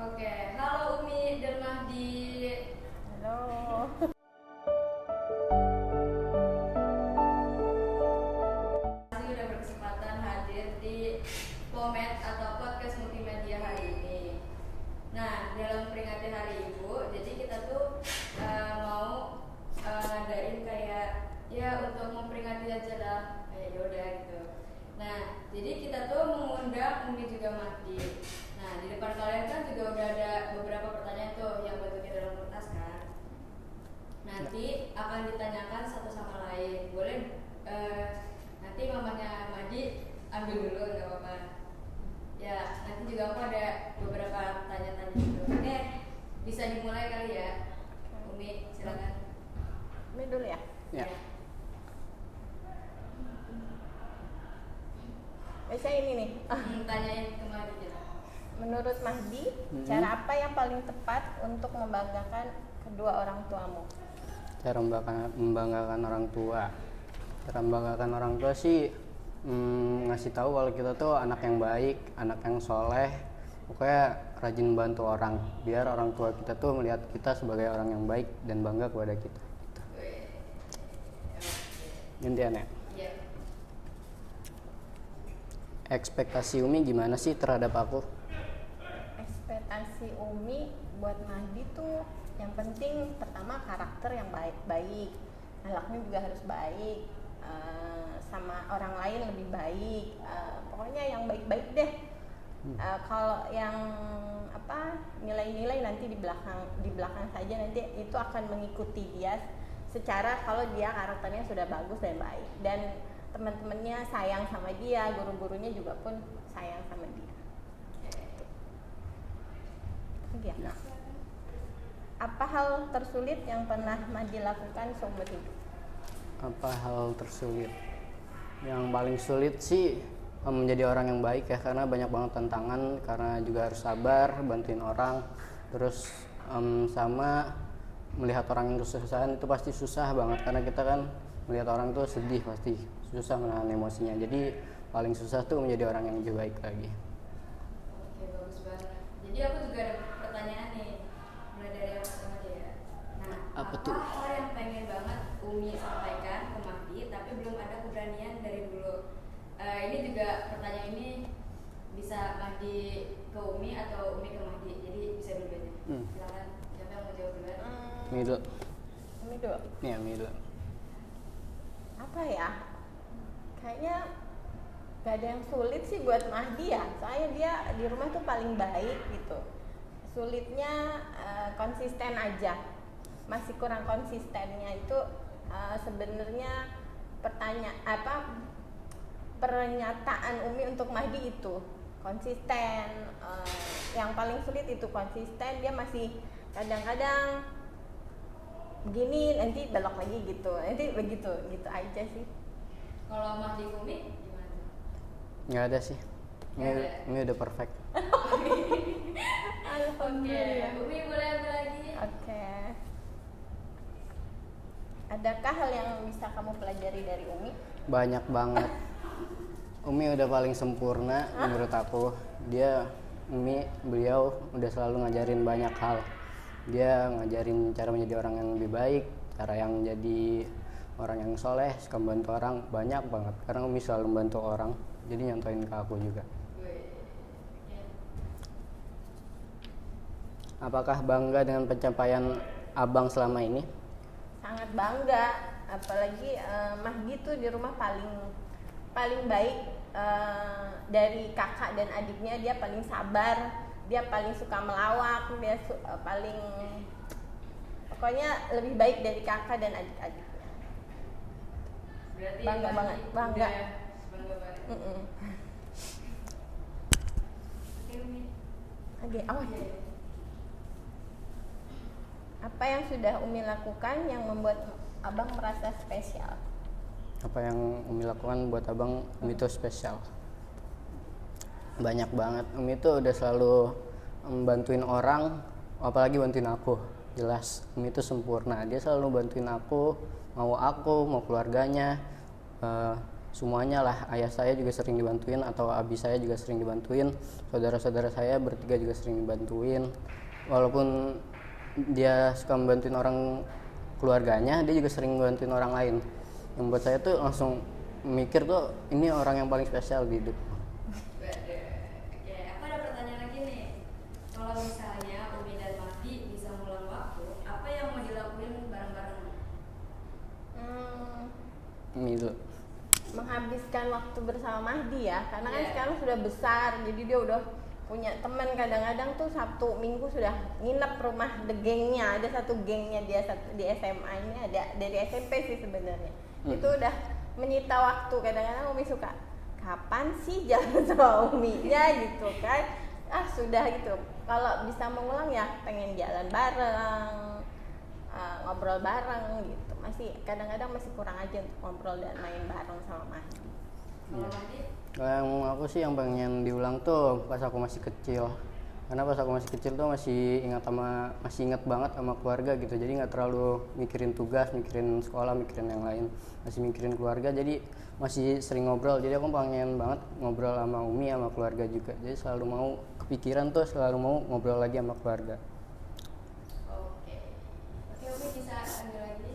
Oke, halo Umi dan Mahdi. Halo. Terima kasih udah berkesempatan hadir di Pomed atau podcast multimedia hari ini. Nah, dalam peringati Hari Ibu, jadi kita tuh mau ngadain kayak ya untuk memperingati aja lah, kayak yaudah gitu. Nah, jadi kita tuh mengundang Umi juga Mahdi. Nah, di depan kalian kan juga udah ada beberapa pertanyaan tuh yang bentuknya dalam kertas kan. Nanti akan ditanyakan satu sama lain. Boleh nanti mamanya Mahdi ambil dulu, nggak apa-apa. Ya, nanti juga aku ada beberapa tanya-tanya gitu. Oke, bisa dimulai kali ya. Umi, silakan. Ini dulu ya. Ya. Biasanya ini nih. Tanyain ke Mahdi gitu. Menurut Mahdi, cara apa yang paling tepat untuk membanggakan kedua orang tuamu? Cara membanggakan orang tua. Cara membanggakan orang tua sih ngasih tahu kalau kita tuh anak yang baik, anak yang soleh, pokoknya rajin bantu orang, biar orang tua kita tuh melihat kita sebagai orang yang baik dan bangga kepada kita. Gantian ya. Iya. Ekspektasi Umi gimana sih terhadap aku? Ekspektasi Umi buat Mahdi tuh yang penting pertama karakter yang baik-baik, akhlaknya juga harus baik, sama orang lain lebih baik, pokoknya yang baik-baik deh. Kalau yang nilai-nilai nanti di belakang saja, nanti itu akan mengikuti dia secara kalau dia karakternya sudah bagus dan baik, dan teman-temannya sayang sama dia, guru-gurunya juga pun sayang sama dia. Ya. Ya. Apa hal tersulit yang pernah Mahdi lakukan seumur hidup? Apa hal tersulit? Yang paling sulit sih menjadi orang yang baik ya, karena banyak banget tantangan, karena juga harus sabar, bantuin orang, terus sama melihat orang yang kesusahan itu pasti susah banget, karena kita kan melihat orang tuh sedih, pasti susah menahan emosinya. Jadi paling susah tuh menjadi orang yang lebih baik lagi. Oke, bagus banget. Jadi aku juga ada pertanyaan nih, mulai dari yang pertama aja ya. Nah, Apa tuh? hal yang pengen banget Umi sampaikan ke Mahdi tapi belum ada keberanian dari dulu? Ini juga pertanyaan ini bisa Mahdi ke Umi atau Umi ke Mahdi, jadi bisa dua-duanya. Silakan, siapa yang mau jawab duluan? Middle. Umi dulu. Ya, middle. Apa ya? Kayaknya gak ada yang sulit sih buat Mahdi ya, soalnya dia di rumah tuh paling baik gitu. Sulitnya konsisten aja, masih kurang konsistennya itu sebenarnya pernyataan Umi untuk Mahdi itu konsisten. Yang paling sulit itu konsisten, dia masih kadang-kadang begini nanti belok lagi gitu, nanti begitu gitu aja sih. Kalau Mahdi ke Umi gimana? Nggak ada sih. Nggak ada. Ini udah perfect. Alhamdulillah. Umi boleh ambil lagi? Oke. Adakah hal yang bisa kamu pelajari dari Umi? Banyak banget. Umi udah paling sempurna menurut aku. Beliau udah selalu ngajarin banyak hal. Dia ngajarin cara menjadi orang yang lebih baik, cara yang jadi orang yang soleh, suka membantu orang, banyak banget. Karena Umi selalu membantu orang, jadi nyontoin ke aku juga. Apakah bangga dengan pencapaian abang selama ini? Sangat bangga, apalagi Mahdi tuh di rumah paling baik. Dari kakak dan adiknya dia paling sabar, dia paling suka melawak, dia paling pokoknya lebih baik dari kakak dan adik-adiknya. Berarti Bangga Mahdi banget, bangga. udah bangga banget. Oke, Umi. Oke, apa yang sudah Umi lakukan yang membuat abang merasa spesial? Apa yang Umi lakukan buat abang Umi itu spesial? Banyak banget. Umi itu udah selalu membantuin orang, apalagi bantuin aku. Jelas Umi itu sempurna, dia selalu bantuin aku, mau keluarganya. semuanya lah. Ayah saya juga sering dibantuin, atau abi saya juga sering dibantuin, saudara-saudara saya bertiga juga sering dibantuin. Walaupun dia suka membantuin orang keluarganya, dia juga sering membantuin orang lain. Yang buat saya tuh langsung mikir tuh ini orang yang paling spesial di hidup. Oke, aku ada pertanyaan lagi nih. Kalau misalnya Umi dan Mahdi bisa ngulang waktu, apa yang mau dilakuin bareng-bareng? Ini dulu. Menghabiskan waktu bersama Mahdi ya, karena kan Iya. sekarang sudah besar, jadi dia udah punya teman. Kadang-kadang tuh Sabtu Minggu sudah nginep rumah the gengnya, ada satu gengnya dia di SMA ini, ada dari SMP sih sebenarnya. Itu udah menyita waktu. Kadang-kadang Umi suka, kapan sih jalan sama Uminya gitu kan, sudah gitu. Kalau bisa mengulang ya pengen jalan bareng, ngobrol bareng gitu. Masih kadang-kadang masih kurang aja untuk ngobrol dan main bareng sama Mahdi. Kalau Mahdi? Kalau yang aku sih yang pengen diulang tuh pas aku masih kecil, karena pas aku masih kecil tuh masih ingat banget sama keluarga gitu. Jadi nggak terlalu mikirin tugas, mikirin sekolah, mikirin yang lain, masih mikirin keluarga. Jadi masih sering ngobrol. Jadi aku pengen banget ngobrol sama Umi, sama keluarga juga. Jadi selalu mau kepikiran tuh, selalu mau ngobrol lagi sama keluarga. Oke, Umi bisa ambil lagi.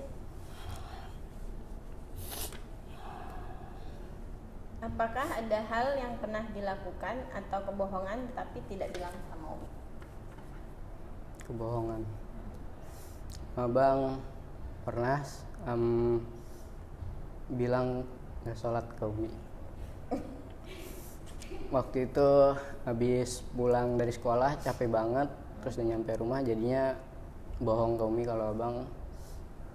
Apakah ada hal yang pernah dilakukan atau kebohongan tapi tidak bilang sama Umi? Kebohongan. Abang pernah bilang nggak sholat ke Umi. Waktu itu habis pulang dari sekolah capek banget, terus udah nyampe rumah jadinya bohong ke Umi kalau abang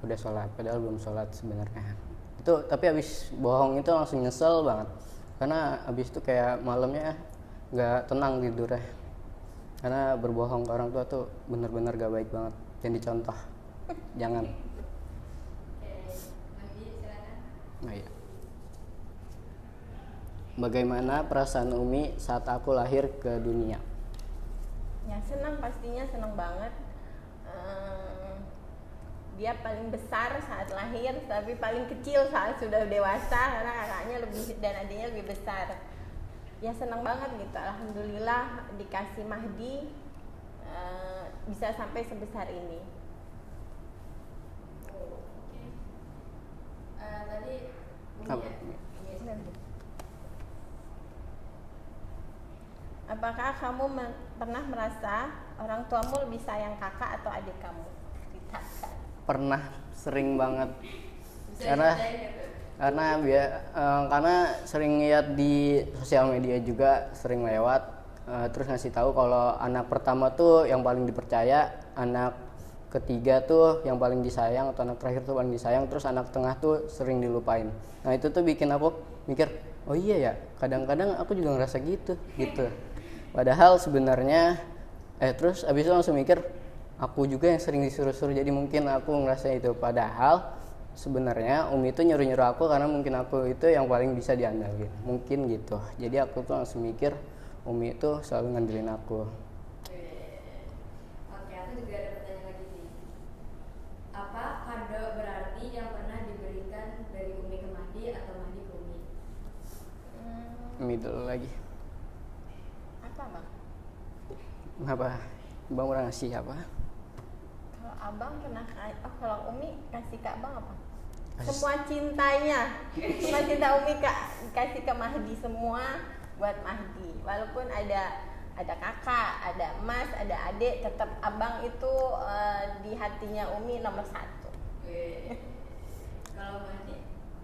udah sholat, padahal belum sholat sebenarnya. Itu tapi habis bohong itu langsung nyesel banget, karena habis itu kayak malamnya nggak tenang tidurnya, karena berbohong ke orang tua tuh bener-bener gak baik banget, jangan dicontoh. Jangan. Oke, Mahdi silakan. Nah, iya. Bagaimana perasaan Umi saat aku lahir ke dunia? Ya senang, pastinya senang banget. Dia paling besar saat lahir, tapi paling kecil saat sudah dewasa, karena kakaknya dan adiknya lebih besar. Ya senang banget gitu. Alhamdulillah dikasih Mahdi, bisa sampai sebesar ini. Oke. Tadi Umi Apa? ya? Umi. Apakah kamu pernah merasa orang tuamu lebih sayang kakak atau adik kamu? Ceritakan. Pernah, sering banget. Bisa Karena diceritain gitu? karena sering lihat di sosial media juga, sering lewat, terus ngasih tahu kalau anak pertama tuh yang paling dipercaya, anak ketiga tuh yang paling disayang, atau anak terakhir tuh paling disayang, terus anak tengah tuh sering dilupain. Nah itu tuh bikin aku mikir, oh iya ya, kadang-kadang aku juga ngerasa gitu. Padahal sebenarnya terus abis itu langsung mikir, aku juga yang sering disuruh-suruh, jadi mungkin aku ngerasa itu. Padahal sebenarnya Umi itu nyuruh-nyuruh aku karena mungkin aku itu yang paling bisa diandalkan, mungkin gitu. Jadi aku tuh langsung mikir Umi itu selalu ngandelin aku. Oke, aku juga ada pertanyaan lagi nih. Apa kado berarti yang pernah diberikan dari Umi ke Mahdi atau Mahdi ke Umi? Umi dulu lagi. Apa bang? Apa? Bang orang ngasih apa? Kalau abang pernah kalau Umi kasih ke abang apa? Kasih- Semua cintanya, semua cinta Umi kasih ke Mahdi, semua buat Mahdi. Walaupun ada kakak, ada emas, ada adik, tetap abang itu di hatinya Umi nomor 1. Kalau Mahdi?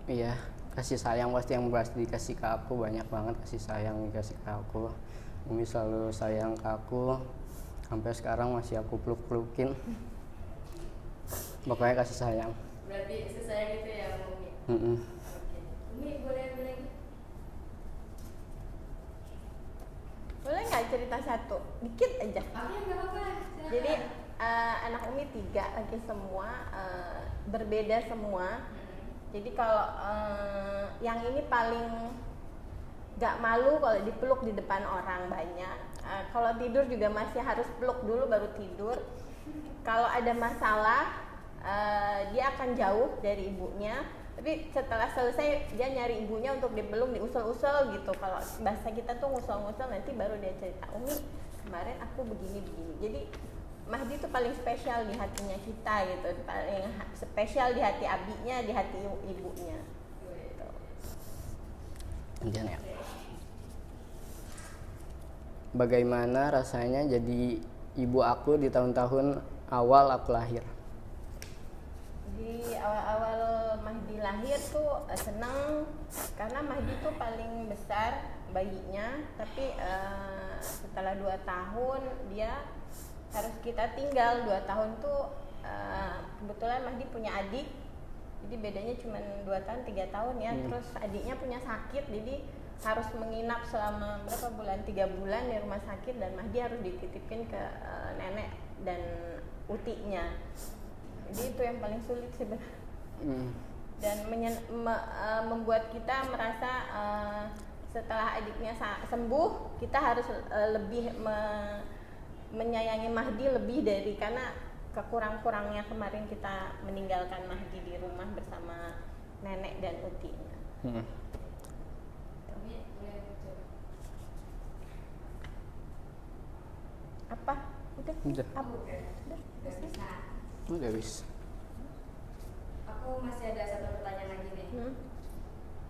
Iya, kasih sayang pasti yang dikasih ke aku, banyak banget kasih sayang dikasih ke aku. Umi selalu sayang ke aku, sampai sekarang masih aku peluk-pelukin. Pokoknya kasih sayang. Berarti sesayang itu ya sama Umi? Oke. Umi boleh ambil lagi? Boleh nggak cerita satu? Dikit aja. Oke, nggak apa-apa. Silakan. Jadi anak Umi 3 lagi semua, berbeda semua. Jadi kalau yang ini paling gak malu kalau dipeluk di depan orang banyak. Kalau tidur juga masih harus peluk dulu baru tidur. Kalau ada masalah dia akan jauh dari ibunya. Tapi setelah selesai dia nyari ibunya untuk dipeluk, diusel-usel gitu. Kalau bahasa kita tuh ngusel-ngusel, nanti baru dia cerita, Umi kemarin aku begini-begini. Jadi Mahdi tuh paling spesial di hatinya kita gitu, paling spesial di hati abinya, di hati ibunya gitu. Lanjut ya. Bagaimana rasanya jadi ibu aku di tahun-tahun awal aku lahir? Di awal-awal Mahdi lahir tuh seneng karena Mahdi tuh paling besar bayinya, tapi setelah 2 tahun dia harus kita tinggal. 2 tahun tuh kebetulan Mahdi punya adik, jadi bedanya cuma 2 tahun 3 tahun ya. Terus adiknya punya sakit, jadi harus menginap selama berapa bulan, 3 bulan di rumah sakit, dan Mahdi harus dititipin ke nenek dan utinya. Jadi itu yang paling sulit sebenarnya. Dan membuat kita merasa setelah adiknya sembuh, kita harus lebih menyayangi Mahdi lebih dari, karena kekurang-kurangnya kemarin kita meninggalkan Mahdi di rumah bersama nenek dan utinya. Apa? Udah? Apa? Udah wis. Aku masih ada satu pertanyaan lagi nih.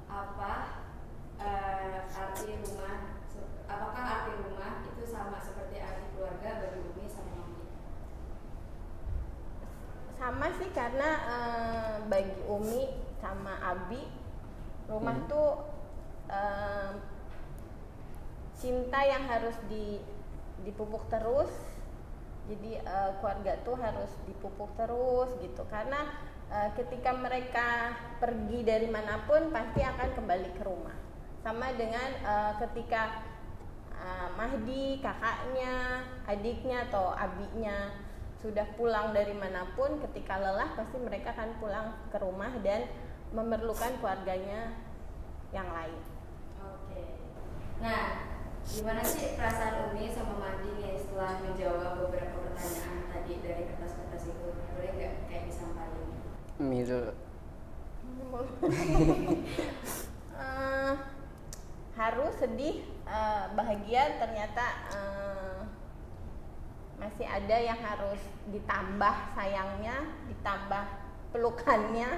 Apa arti rumah? Apakah arti rumah itu sama seperti arti keluarga bagi Umi sama Mami? Sama sih, karena bagi Umi sama Abi, rumah tuh cinta yang harus dipupuk terus. Jadi keluarga tuh harus dipupuk terus gitu, karena ketika mereka pergi dari manapun pasti akan kembali ke rumah. Sama dengan ketika Mahdi, kakaknya, adiknya atau abinya sudah pulang dari manapun, ketika lelah pasti mereka akan pulang ke rumah dan memerlukan keluarganya yang lain. Oke. Nah, gimana sih perasaan Umi sama Mahdi nih setelah menjawab beberapa pertanyaan tadi dari kertas-kertas itu? Boleh nggak kayak disampaikan? Haru, sedih, bahagia, ternyata masih ada yang harus ditambah sayangnya, ditambah pelukannya,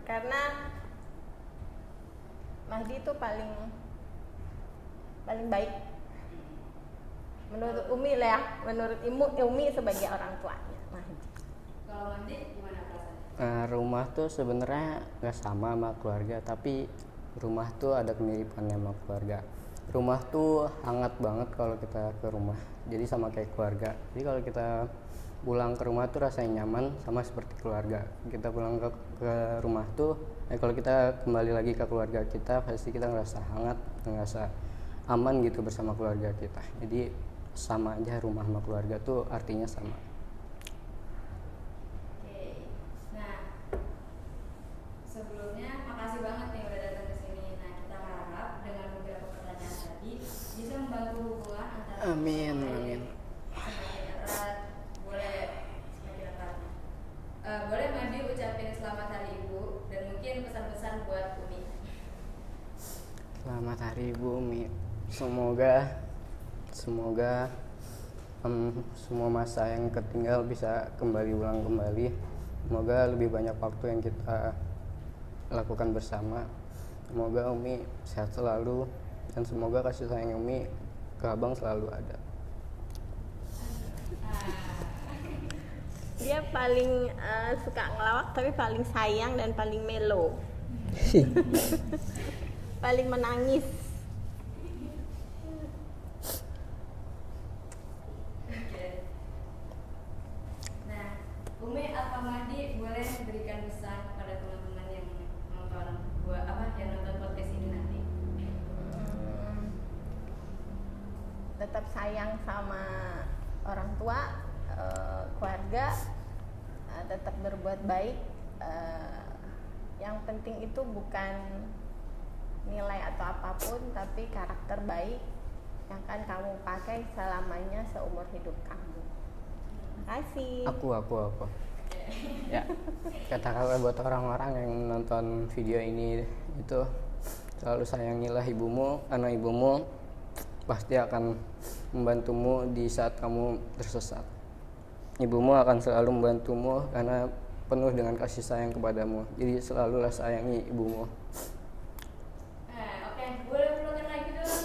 karena Mahdi itu paling baik menurut Umi lah ya, menurut Umi sebagai orang tuanya Mahdi. Kalau Mahdi gimana perasaannya? Rumah tuh sebenarnya nggak sama keluarga, tapi rumah tuh ada kemiripannya sama keluarga. Rumah tuh hangat banget kalau kita ke rumah, jadi sama kayak keluarga. Jadi kalau kita pulang ke rumah tuh rasanya nyaman, sama seperti keluarga. Kita pulang ke rumah tuh, kalau kita kembali lagi ke keluarga kita, pasti kita ngerasa hangat, ngerasa aman gitu bersama keluarga kita. Jadi sama aja, rumah sama keluarga tuh artinya sama. Oke. Nah, sebelumnya makasih banget nih udah datang ke sini. Nah, kita harap dengan beberapa pertanyaan tadi bisa membantu hubungan antara Amin. semakin erat. Semakin erat. Boleh Mahdi ucapin selamat hari Ibu dan mungkin pesan-pesan buat Umi. Selamat Hari Ibu Umi. Semoga semua masa yang ketinggal bisa ulang kembali. Semoga lebih banyak waktu yang kita lakukan bersama. Semoga Umi sehat selalu, dan semoga kasih sayang Umi ke Abang selalu ada. Dia paling suka ngelawak, tapi paling sayang dan paling melo. Paling menangis. Nah, Umi atau Mahdi boleh berikan pesan kepada teman-teman yang nonton podcast ini nanti. Tetap sayang sama orang tua, keluarga, tetap berbuat baik. Yang penting itu bukan nilai atau apapun, tapi karakter baik yang akan kamu pakai selamanya seumur hidup kamu. Terima kasih. Aku. Oke. Ya, kata-kata buat orang-orang yang nonton video ini itu selalu sayangilah ibumu, karena ibumu pasti akan membantumu di saat kamu tersesat. Ibumu akan selalu membantumu karena penuh dengan kasih sayang kepadamu. Jadi selalulah sayangi ibumu. Nah, oke, boleh pelukan lagi dulu.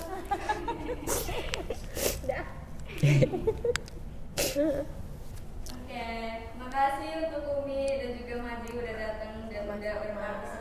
Dah. Oke, makasih untuk Umi dan juga Madi udah datang dan udah berbagi